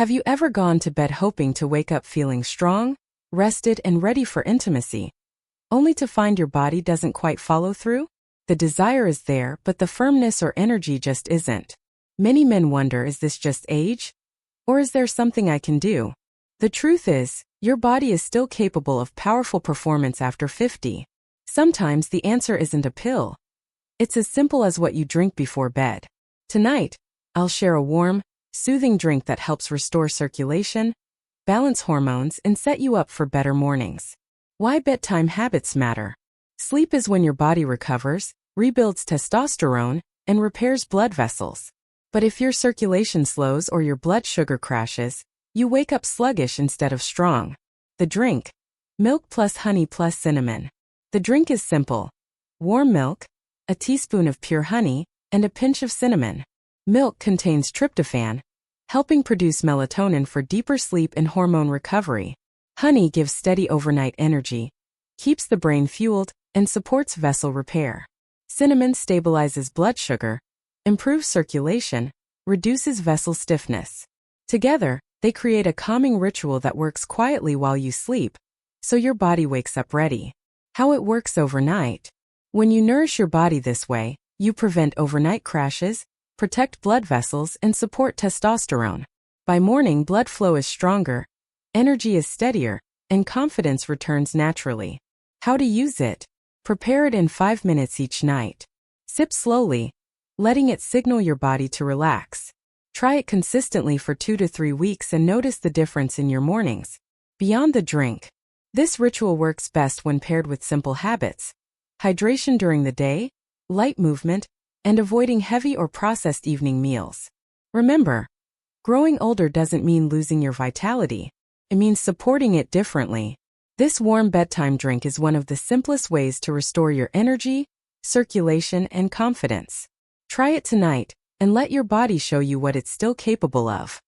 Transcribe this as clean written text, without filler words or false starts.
Have you ever gone to bed hoping to wake up feeling strong, rested, and ready for intimacy, only to find your body doesn't quite follow through? The desire is there, but the firmness or energy just isn't. Many men wonder, is this just age? Or is there something I can do? The truth is, your body is still capable of powerful performance after 50. Sometimes the answer isn't a pill. It's as simple as what you drink before bed. Tonight, I'll share a warm, soothing drink that helps restore circulation, balance hormones, and set you up for better mornings. Why bedtime habits matter. Sleep is when your body recovers, rebuilds testosterone, and repairs blood vessels. But if your circulation slows or your blood sugar crashes, you wake up sluggish instead of strong. The drink: milk plus honey plus cinnamon. The drink is simple. Warm milk, a teaspoon of pure honey, and a pinch of cinnamon. Milk contains tryptophan, helping produce melatonin for deeper sleep and hormone recovery. Honey gives steady overnight energy, keeps the brain fueled, and supports vessel repair. Cinnamon stabilizes blood sugar, improves circulation, reduces vessel stiffness. Together, they create a calming ritual that works quietly while you sleep, so your body wakes up ready. How it works overnight. When you nourish your body this way, you prevent overnight crashes, protect blood vessels, and support testosterone. By morning, blood flow is stronger, energy is steadier, and confidence returns naturally. How to use it? Prepare it in 5 minutes each night. Sip slowly, letting it signal your body to relax. Try it consistently for 2 to 3 weeks and notice the difference in your mornings. Beyond the drink. This ritual works best when paired with simple habits: hydration during the day, light movement, and avoiding heavy or processed evening meals. Remember, growing older doesn't mean losing your vitality. It means supporting it differently. This warm bedtime drink is one of the simplest ways to restore your energy, circulation, and confidence. Try it tonight, and let your body show you what it's still capable of.